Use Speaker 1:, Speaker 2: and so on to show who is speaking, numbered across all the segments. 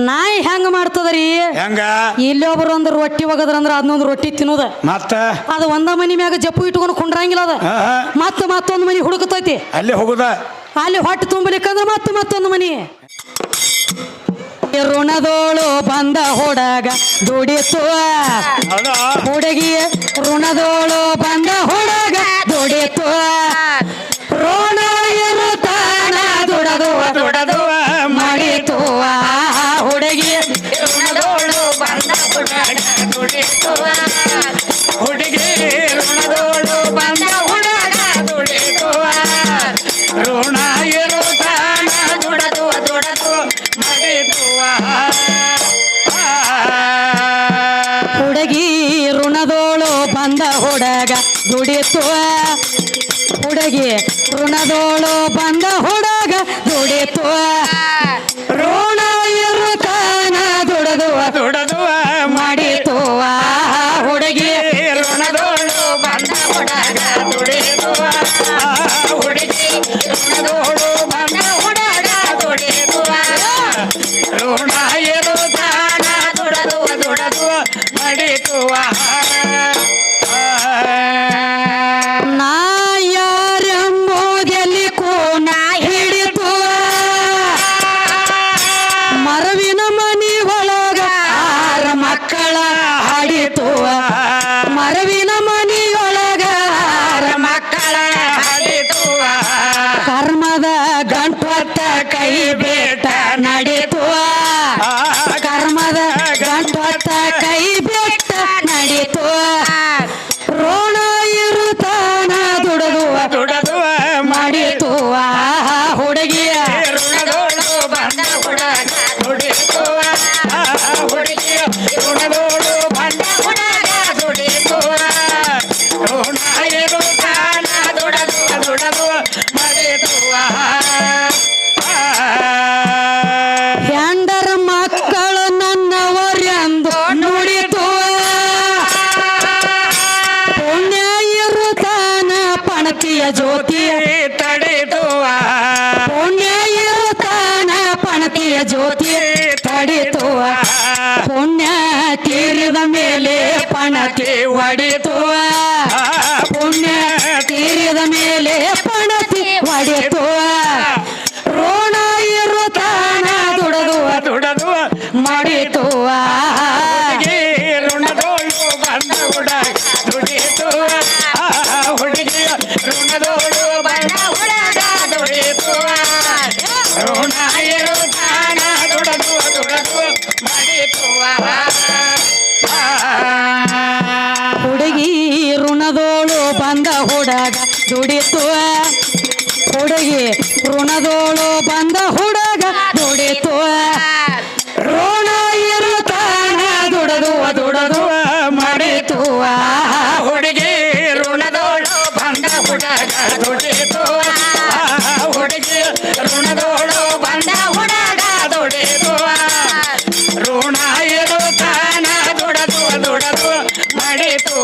Speaker 1: ನಾಯಿ ಹೆಂಗ ಮಾಡ್ತದ್ರಿ
Speaker 2: ಹೆಂಗ
Speaker 1: ಇಲ್ಲಿ ಒಬ್ರು ಒಂದು ರೊಟ್ಟಿ ಒಗದ್ರಂದ್ರ ಅದನ್ನೊಂದು ರೊಟ್ಟಿ ತಿನ್ನೋದ
Speaker 2: ಮತ್ತ
Speaker 1: ಅದು ಒಂದ ಮನಿ ಮ್ಯಾಗ ಜಪ್ಪು ಇಟ್ಕೊಂಡು ಕುಂಡ್ರಂಗಿಲ್ಲ ಅದ ಮತ್ತೊಂದು ಮನಿ ಹುಡುಕತೈತಿ
Speaker 2: ಅಲ್ಲಿ ಹೋಗುದ
Speaker 1: ಅಲ್ಲಿ ಹೊಟ್ಟೆ ತುಂಬಲಿಕ್ಕಂದ್ರ ಮತ್ತೊಂದು ಮನಿ ಋಣದೋಳು ಬಂದ ಹುಡುಗ ದುಡಿತು ಹುಡುಗಿ ಋಣದೋಳು ಬಂದ ಹುಡುಗ ದುಡಿತು ಋಣ ಇರುತ್ತಾನ ದುಡದು ಮಾಡಿತು ಹುಡುಗಿ
Speaker 2: ಋಣದೋಳು ಬಂದ ಹುಡುಗ ದುಡಿತು ಹುಡುಗಿ ಋಣದೋಳು ಬಂದ ಹುಡುಗ ದುಡಿತು ಋಣ ಇರುತ್ತಾನ ದುಡದು ಮಾಡಿತು
Speaker 1: ಹುಡುಗಿ ಋಣದೋಳು ಬಂದ ಹುಡುಗ ದುಡಿತು ಹುಡುಗಿ ಋಣದೋಳು ಬಂದ ಹುಡುಗ ದುಡಿತು ಋಣ ಇರುತ್ತಾನ ದುಡದು ಮಾಡಿತು ಹುಡುಗಿ
Speaker 2: ಋಣದೋಳು ಬಂದ ಹುಡುಗ ದುಡಿತು ಹುಡುಗಿ ಋಣದೋಳು ಬಂದ ಹುಡುಗ ದುಡಿತು ಋಣ ಇರುತ್ತಾನ ದುಡದು ಮಾಡಿತು
Speaker 1: ನಾ ಯಾರೆಂಬುದೆಲ್ಲಿ ಕೋನ ಹಿಡಿತು ಮರವಿನ ಮನಿ ಒಳಗ 6 ಮಕ್ಕಳ ಹಾಡಿತು ಮರವಿನ ಮನಿಯೊಳಗ 6 ಮಕ್ಕಳ
Speaker 2: ಮಾಡಿತು
Speaker 1: ಕರ್ಮದ ಗಂಟೊತ್ತ ಕೈ ಬೇಟ ನಡೀತು ಕರ್ಮದ ಗಂಟೊತ್ತ ಕೈ ಬೇಟ ನಡೀತು ಋಣ ಇರುತ್ತಾನ ದುಡದು ಮಾಡಿತು ಹುಡುಗಿಯ
Speaker 2: ಋಣದೋಳು ಬಂದ ಹುಡುಗ ದುಡಿತು ಹುಡುಗಿ ಋಣದೋಳು ಬಂದ ಹುಡುಗ ದುಡಿತು ಋಣ ಇರುತ್ತಾನ ದುಡದು ಮಾಡಿತು
Speaker 1: ಹೆಂಡರ ಮಕ್ಕಳು ನನ್ನವರೆಂದು ನುಡಿತು ಪುಣ್ಯ ಇರುತ್ತಾನ ಪಣತಿಯ ಜ್ಯೋತಿ
Speaker 2: ತಡಿತು
Speaker 1: ಪುಣ್ಯ ಇರುತ್ತಾನ ಪಣತಿಯ ಜ್ಯೋತಿ ತಡಿತು ಪುಣ್ಯ ತೀರಿದ ಮೇಲೆ ಪಣತಿ ಒಡಿತು ಪುಣ್ಯ ತೀರಿದ ಮೇಲೆ ಪಣತಿ ಒಡಿತು ಋಣ ಇರುತ್ತಾನ
Speaker 2: ದುಡದು
Speaker 1: ಮಾಡಿತು
Speaker 2: ಹುಡುಗಿ ಋಣದೋಳು ಬಂದ ಹುಡುಗ ದುಡಿತು ಹುಡುಗಿ ಋಣದೋಳು ಬಂದ ಹುಡುಗ ದುಡಿತು ಋಣ ಇರುತ್ತಾನ ದುಡದು ಮಾಡಿತು
Speaker 1: ಹುಡುಗಿ ಋಣದೋಳು ಬಂದ ಹುಡುಗ ದುಡಿತು ಹುಡುಗಿ ಋಣದೋಳು ಬಂದ ಹುಡುಗ ದುಡಿತು ಋಣ ಇರುತ್ತಾನ ದುಡದು ಮಾಡಿತು
Speaker 2: ಹುಡುಗಿ ಋಣದೋಳು ಬಂದ ಹುಡುಗ ದುಡಿತು ಹುಡುಗಿ ಋಣದೋಳು ಬಂದ ಹುಡುಗ ದುಡಿತು ಋಣ ಇರುತ್ತಾನ ದುಡದು ಮಾಡಿತು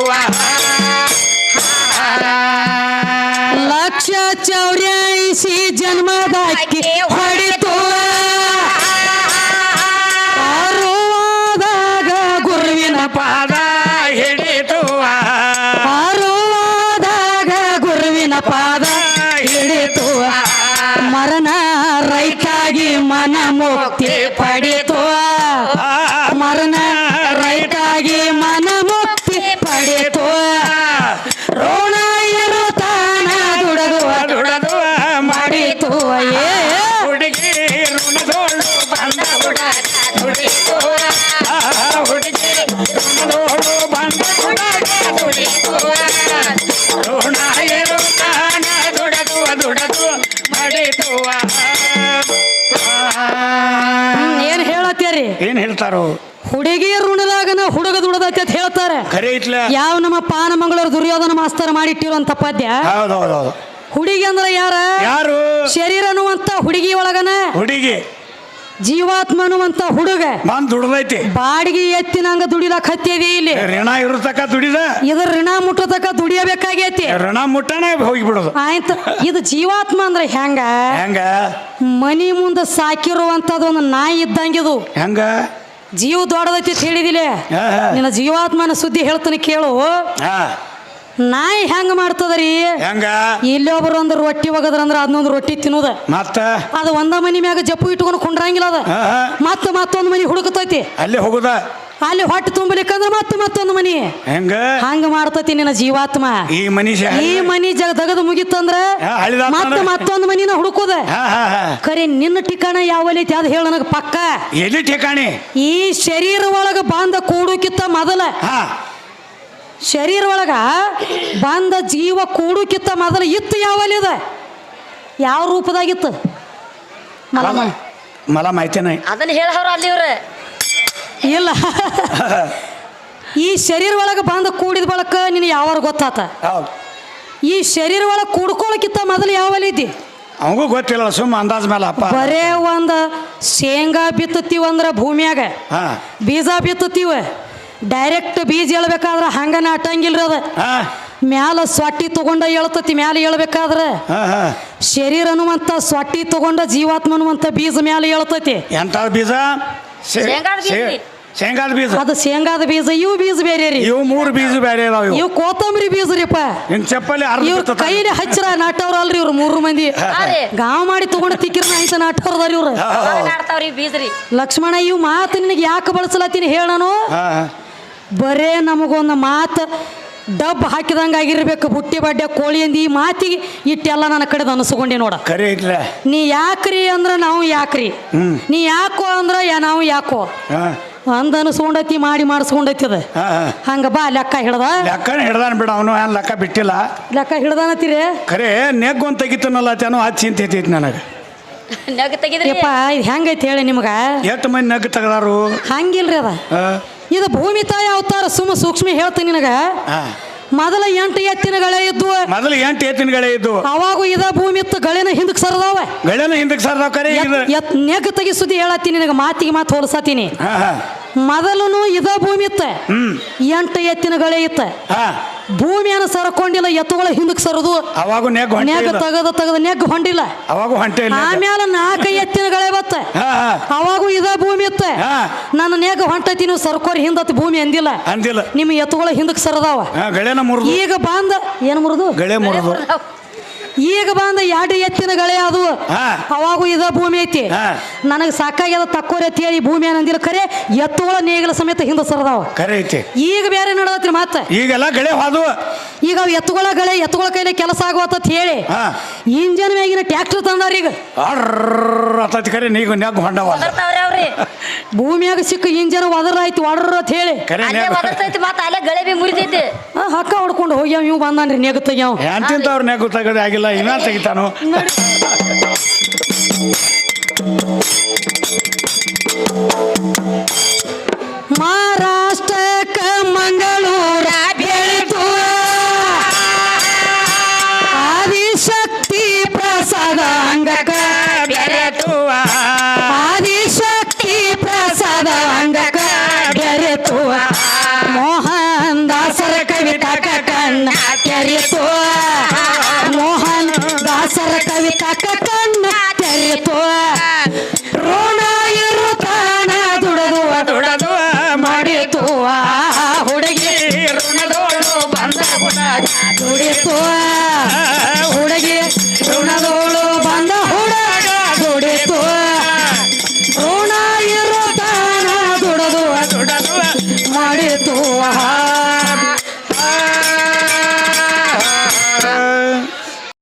Speaker 1: 184 ಜನ್ಮದಾಕಿ ಹೊಡಿತು ಆರುವಾದಾಗ ಗುರುವಿನ
Speaker 2: ಪಾದ ಹಿಡಿತು
Speaker 1: ಆರುವಾದಾಗ ಗುರುವಿನ ಪಾದ ಹಿಡಿತು ಮರಣ ರೈತಾಗಿ ಮನ ಮುಕ್ತಿ ಪಡಿತು ಮರಣ ರೈತಾಗಿ ಮನ ಮುಕ್ತಿ ಪಡಿತು ಋಣ ಇರುತ್ತಾನ ದುಡದು ಮಾಡಿತು
Speaker 2: ಹುಡುಗಿ ಋಣದೋಳು ಬಂದ ಹುಡುಗ ದುಡಿತು ಹುಡುಗಿ ಋಣದೋಳು ಬಂದ ಹುಡುಗ ದುಡಿತು ಋಣ ಇರುತ್ತಾನ ದುಡದು ಮಾಡಿತು
Speaker 1: ಏನ್ ಹೇಳತ್ತೀರಿ
Speaker 2: ಏನ್ ಹೇಳ್ತಾರೋ
Speaker 1: ಹುಡುಗಿ ಋಣದಾಗನ ಹುಡುಗ ದುಡದೈತಿ ಅಂತ ಹೇಳ್ತಾರೆ
Speaker 2: ಖರೆ ಐತ್ಲ
Speaker 1: ಯಾವ ನಮ್ಮ ಪಾನ ಮಂಗಳೂರು ದುರ್ಯೋಧನ ಮಾಸ್ತರ್ ಮಾಡಿಟ್ಟಿರುವಂತ ಪದ್ಯ
Speaker 2: ಹೌದೌದೌದು
Speaker 1: ಹುಡುಗಿ ಅಂದ್ರ ಯಾರು
Speaker 2: ಯಾರು
Speaker 1: ಶರೀರ ಅನ್ನುವಂತ ಹುಡುಗಿ ಒಳಗನ
Speaker 2: ಹುಡುಗಿ
Speaker 1: ಜೀವಾತ್ಮ ಅನ್ನುವಂತ ಹುಡುಗ
Speaker 2: ಬಂದ್ ದುಡ್ದೈತಿ
Speaker 1: ಬಾಡಿಗೆ ಎತ್ತಿನಂಗ ದುಡಿಲಾಕ ಹತ್ಯದಿ ಇಲ್ಲಿ
Speaker 2: ಋಣ ಇರತಕ್ಕ ದುಡಿದ
Speaker 1: ಇದ್ರ ಋಣ ಮುಟ್ಟತಕ್ಕ ದುಡಿಯಬೇಕಾಗೈತಿ
Speaker 2: ಋಣ ಮುಟ್ಟನೆ ಹೋಗಿಬಿಡೋದು
Speaker 1: ಆಯ್ತು ಇದು ಜೀವಾತ್ಮ ಅಂದ್ರೆ ಹೆಂಗ
Speaker 2: ಹೆಂಗ
Speaker 1: ಮನಿ ಮುಂದೆ ಸಾಕಿರುವಂತದ ಒಂದು ನಾಯಿ ಇದ್ದಂಗಿದು
Speaker 2: ಹೆಂಗ
Speaker 1: ಜೀವ ದೊಡ್ಡದೈತಿ ಅಂತ ಹೇಳಿದಿಲ್ಲ
Speaker 2: ಹಾ, ಹಾ.
Speaker 1: ನಿನ್ನ ಜೀವಾತ್ಮನ ಸುದ್ದಿ ಹೇಳ್ತಾನೆ ಕೇಳು
Speaker 2: ಹಾ
Speaker 1: ನಾಯಿ ಹೆಂಗ ಮಾಡ್ತದ್ರಿ
Speaker 2: ಹೆಂಗ
Speaker 1: ಇಲ್ಲೊಬ್ರು ಒಂದು ರೊಟ್ಟಿ ಒಗದ್ರಂದ್ರ ಅದನ್ನೊಂದು ರೊಟ್ಟಿ ತಿನ್ನುದ
Speaker 2: ಮತ್ತ
Speaker 1: ಅದು ಒಂದ ಮನಿ ಮ್ಯಾಗ ಜಪ್ಪು ಇಟ್ಕೊಂಡು ಕುಂಡ್ರಂಗಿಲ್ಲ ಅದ
Speaker 2: ಹಾ, ಹಾ.
Speaker 1: ಮತ್ತೊಂದು ಮನಿ ಹುಡುಕತೈತಿ
Speaker 2: ಅಲ್ಲಿ ಹೋಗುದ
Speaker 1: ಅಲ್ಲಿ ಹೊಟ್ಟೆ ತುಂಬಲಿಕ್ಕಂದ್ರ ಮತ್ತೊಂದು ಮನಿ
Speaker 2: ಹೆಂಗ
Speaker 1: ಹಂಗ ಮಾಡ್ತತಿ ನಿನ್ನ ಜೀವಾತ್ಮ
Speaker 2: ಈ ಮನುಷ್ಯ
Speaker 1: ಈ ಮನಿ ದಗದು ಮುಗಿತಂದ್ರ ಮತ್ತೊಂದು ಮನಿನ ಹುಡುಕೋದ
Speaker 2: ಹಾ ಹಾ ಹಾ
Speaker 1: ಖರೆ ನಿನ್ನ ಠಿಕಾಣ ಯಾವಲೈತಿ ಅದು ಹೇಳ ನನಗ ಪಕ್ಕ
Speaker 2: ಎಲ್ಲಿ ಠೇಕಾಣಿ
Speaker 1: ಈ ಶರೀರ ಒಳಗ ಬಂದ ಕೂಡುಕಿತ್ತ ಮೊದಲ
Speaker 2: ಹಾ
Speaker 1: ಶರೀರ ಒಳಗ ಬಂದ ಜೀವ ಕೂಡುಕಿತ್ತ ಮೊದಲ ಇತ್ತು ಯಾವಲಿದ ಯಾವ ರೂಪದಾಗಿತ್ತು
Speaker 2: ಮಲ ಮಾಹಿತಿನ
Speaker 3: ಅದನ್ನ ಹೇಳವ್ರ ಅಲ್ಲಿ ಇವ್ರ
Speaker 1: ಇಲ್ಲ ಈ ಶರೀರ ಒಳಗ ಬಂದ ಕೂಡಿದ ಬಳಕ ನಿನ್ನ ಯಾವಾರ ಗೊತ್ತಾತ
Speaker 2: ಹೌದು
Speaker 1: ಈ ಶರೀರ ಒಳಗ ಕೂಡ್ಕೊಳಕಿತ್ತ ಮೊದಲು ಯಾವಲಿದ್ದಿ
Speaker 2: ಅವಂಗೂ ಗೊತ್ತಿಲ್ಲ ಸುಮ್ಮ ಅಂದಾಜ್ ಮೇಲೆ ಅಪ್ಪ
Speaker 1: ಬರೇ ಒಂದ ಶೇಂಗಾ ಬಿತ್ತತೀವ ಅಂದ್ರ ಭೂಮಿಯಾಗ
Speaker 2: ಹಾ
Speaker 1: ಬೀಜ ಬಿತ್ತತೀವ ಡೈರೆಕ್ಟ್ ಬೀಜ ಹೇಳ್ಬೇಕಾದ್ರ ಹಂಗ ನಾಟಂಗಿಲ್ರಿ ಅದ
Speaker 2: ಹಾ
Speaker 1: ಮ್ಯಾಲ ಸೊಟ್ಟಿ ತಗೊಂಡ ಹೇಳ್ತತಿ ಮ್ಯಾಲ ಹೇಳ್ಬೇಕಾದ್ರ
Speaker 2: ಹಾ ಹಾ
Speaker 1: ಶರೀರ ಅನ್ನುವಂತ ಸೊಟ್ಟಿ ತಗೊಂಡ ಜೀವಾತ್ಮ ಅನ್ನುವಂತ ಬೀಜ ಮ್ಯಾಲ ಹೇಳ್ತತಿ
Speaker 2: ಎಂತ ಬೀಜ
Speaker 3: ಶೇಂಗಾದ ಬೀಜ ರೀ.
Speaker 2: ಶೇಂಗಾದ ಬೀಜ
Speaker 1: ಅದು ಶೇಂಗಾದ ಬೀಜ ಇವು ಬೀಜ ಬೇರೆ ರೀ
Speaker 2: ಇವು ಮೂರು ಬೀಜ ಬೇರೆ ಇದಾವ ಇವು
Speaker 1: ಇವು ಕೊತ್ತಂಬರಿ ಬೀಜ ರೀಪ
Speaker 2: ನಿನ್ ಚಪ್ಪಲಿ
Speaker 1: ಇವ್ರ
Speaker 2: ಅರ್ಧ
Speaker 1: ಕೈಲಿ ಹಚ್ಚರ ನಾಟವ್ರ ಅಲ್ರಿ ಇವ್ರು ಮೂರು ಮಂದಿ
Speaker 3: ಅರೆ
Speaker 1: ಗಾಂವ್ ಮಾಡಿ ತಗೊಂಡ ತಿಕ್ಕಿರ್ನ ಆಯ್ತ ನಾಟವ್ರದಾರ ಇವ್ರು
Speaker 3: ಆಡ್ತಾವ್ರಿ ಬೀಜ್ರಿ
Speaker 1: ಲಕ್ಷ್ಮಣ ಇವು ಮಾತು ನಿನಗೆ ಯಾಕೆ ಬಳಸಲತ್ತೀನಿ ಹೇಳ ನಾನು
Speaker 2: ಹಾ
Speaker 1: ಬರೇ ನಮಗೊಂದು ಮಾತು ಡಬ್ ಹಾಕಿದಂಗ ಆಗಿರ್ಬೇಕು ಬುಟ್ಟಿ ಬಡ್ಡೆ ಕೋಳಿ ಅಂದಿ ಈ ಮಾತಿಗೆ ಇಟ್ಟೆಲ್ಲ ನನ್ನ ಕಡೆದ ಅನಿಸ್ಕೊಂಡೆ ನೋಡ
Speaker 2: ಕರೆ ಐತ್ಲ
Speaker 1: ನೀ ಯಾಕ್ರಿ ಅಂದ್ರ ನಾವು ಯಾಕ್ರಿ ನೀ ಯಾಕೋ ಅಂದ್ರ ನಾವು ಯಾಕೋ
Speaker 2: ಹಾ
Speaker 1: ಅಂದ ಅನಿಸ್ಕೊಂಡೈತಿ ಮಾಡಿ ಮಾಡಿಸ್ಕೊಂಡೈತಿ ಅದ
Speaker 2: ಹಾ ಹಾ
Speaker 1: ಹಂಗ ಬಾ ಲೆಕ್ಕ ಹಿಡ್ದ
Speaker 2: ಲೆಕ್ಕನ ಹಿಡ್ದಾನ ಬಿಡ ಅವನು ಏನ್ ಲೆಕ್ಕ ಬಿಟ್ಟಿಲ್ಲ
Speaker 1: ಲೆಕ್ಕ ಹಿಡ್ದಾನತ್ತೀರಿ
Speaker 2: ಖರೆ ನೆಗ್ ಒಂದು ತೆಗಿತಾನಲ್ಲ ತೇನೋ ಅದು ಚಿಂತೆ ಐತಿ ನನಗೆ
Speaker 3: ನಗ ತೆಗಿದ್ರಿ
Speaker 1: ಯಪ್ಪ ಇದು ಹೆಂಗೈತಿ ಹೇಳಿ ನಿಮ್ಗ
Speaker 2: ಎಷ್ಟು ಮಂದಿ ನಗ್ ತೆಗ್ದಾರು
Speaker 1: ಹಂಗಿಲ್ರಿ ಅದ
Speaker 2: ಹಾ
Speaker 1: ಇದು ಭೂಮಿ ತಾಯಿ ಅವತಾರ ಸೂಕ್ಷ್ಮ ಹೇಳ್ತೀನಿ ನಿನಗ
Speaker 2: ಹಾ
Speaker 1: ಮೊದಲ 8 ಎತ್ತಿನ ಗಳೆ ಇದ್ವು
Speaker 2: ಮೊದಲು 8 ಎತ್ತಿನಗಳೇ ಇದ್ದು
Speaker 1: ಅವಾಗೂ ಇದ ಭೂಮಿ ಇತ್ತು ಗಳಿನ ಹಿಂದಕ್ಕೆ ಸರದಾವ
Speaker 2: ಗಳೇನ ಹಿಂದಕ್ಕೆ ಸರ್ ಕರೆ ಇದು
Speaker 1: ನೆಗ್ ತೆಗಿ ಸುದ್ದಿ ಹೇಳತ್ತೀನಿ ನಿನಗ ಮಾತಿಗೆ ಮಾತು ಹೋಲಿಸತ್ತೀನಿ
Speaker 2: ಹಾ ಹಾ
Speaker 1: ಮೊದಲು ಇದ ಭೂಮಿ ಇತ್ತ 8 ಎತ್ತಿನ ಗಳೆ ಇತ್ತ
Speaker 2: ಹಾ
Speaker 1: ಭೂಮಿಯನ್ನು ಸರಕೊಂಡಿಲ್ಲ ಎತ್ತುಗಳ ಹಿಂದಕ್ಕೆ ಸರದು
Speaker 2: ಅವಾಗೂ ನೆಗ್ ಹೊಂಟೆ
Speaker 1: ನೆಗ್ ತೆಗದ ನೆಗ್ ಹೊಂಡಿಲ್ಲ
Speaker 2: ಅವಾಗೂ ಹೊಂಟೆ ಇಲ್ಲ
Speaker 1: ಆಮೇಲೆ 4 ಎತ್ತಿನ ಗಳೆ ಬತ್ತ
Speaker 2: ಹಾ ಹಾ
Speaker 1: ಅವಾಗೂ ಇದ ಭೂಮಿ ಇತ್ತ
Speaker 2: ಹಾ
Speaker 1: ನನ್ನ ನೆಗ್ ಹೊಂಟೈತಿ ನೀವು ಸರ್ಕೋರಿ ಹಿಂದತ್ ಭೂಮಿ ಅಂದಿಲ್ಲ
Speaker 2: ಅಂದಿಲ್ಲ
Speaker 1: ನಿಮ್ಮ ಎತ್ತುಗಳ ಹಿಂದಕ್ಕೆ ಸರದಾವ
Speaker 2: ಹಾ ಗಳೇನ ಮುರಿದು
Speaker 1: ಈಗ ಬಂದ ಏನು ಮುರಿದು
Speaker 2: ಗಳೆ ಮುರಿದು
Speaker 1: ಈಗ ಬಂದ 2 ಎತ್ತಿನ ಗಳೆ ಅದು
Speaker 2: ಹಾ
Speaker 1: ಅವಾಗೂ ಇದ ಭೂಮಿ ಐತಿ
Speaker 2: ಹಾ
Speaker 1: ನನಗೆ ಸಾಕಾಗ್ಯದ ತಕ್ಕೋರಿ ಅಂತ ಹೇಳಿ ಭೂಮಿ ಏನಂದಿಲ್ಲ ಖರೆ ಎತ್ತುಗಳ ನೇಗಿಲ ಸಮೇತ ಹಿಂದೆ ಸರದಾವ
Speaker 2: ಕರೆ ಐತಿ
Speaker 1: ಈಗ ಬೇರೆ ನಡದತ್ರಿ ಮತ್ತೆ
Speaker 2: ಈಗೆಲ್ಲ ಗಳೆ ಹಾದು
Speaker 1: ಈಗ ಅವು ಎತ್ತುಗಳ ಗಳೆ ಎತ್ತುಗಳ ಕೈಲಿ ಕೆಲಸ ಆಗುವತ್ತ ಹೇಳಿ
Speaker 2: ಹಾ
Speaker 1: ಇಂಜನ್ ಮ್ಯಾಗಿನ ಟ್ಯಾಕ್ಟರ್ ತಂದಾರ ಈಗ
Speaker 2: ಅರ್ರತತಿ ಕರೆ ನೀಗ ನೆಗ್ ಹೊಂಡವ
Speaker 3: ಒದರ್ತಾವ್ರಿ ಅವ್ರಿ
Speaker 1: ಭೂಮಿಯಾಗ ಸಿಕ್ಕ ಇಂಜನ್ ಒದರಾಯ್ತು ಒಡ್ರ ಅಂತ ಹೇಳಿ
Speaker 2: ಕರೆ
Speaker 3: ಅಲ್ಲೇ
Speaker 2: ನೆಗ್
Speaker 3: ಒದರ್ತೈತಿ ಮತ್ತ ಅಲ್ಲೇ ಗಳೆ ಬಿ ಮುರಿತೈತಿ
Speaker 1: ಹಕ್ಕ ಹೊಡ್ಕೊಂಡು ಹೋಗ್ಯಾವ ಇವ್ ಬಂದಾನ್ರಿ ನೆಗ್ ತೆಗ್ಯಾವ
Speaker 2: ಎಂತಿಂತವ್ರು ನೆಗ್ ತೆಗದೆ ಆಗಿಲ್ಲ ಇನ್ನ ತೆಗಿತಾನು
Speaker 1: ಮಹಾರಾಷ್ಟ್ರಕ್ಕ ಮಂಗಳೂರ ಬೆಳಿತು ಆದಿಶಕ್ತಿ ಪ್ರಸಾದ ಅಂಗಕ
Speaker 2: ಬೆರೆತುವ
Speaker 1: ಆದಿಶಕ್ತಿ ಪ್ರಸಾದ ಅಂಗಕ ಬೆರೆತುವ ಮೋಹನ್ ದಾಸರ ಕವಿತಕ ಕಣ್ಣ ತೆರೆತು ಮೋಹನ್ ದಾಸರ ಕವಿತಕ ಕಣ್ಣ ತೆರೆತು ಋಣ ಇರುತ್ತಾನ ದುಡದುವ
Speaker 2: ದುಡದುವ
Speaker 1: ಮಾಡಿತು ಹುಡುಗಿ
Speaker 2: ಋಣದೋಳು ಬಂದ ಗುಣ
Speaker 1: ದುಡಿತು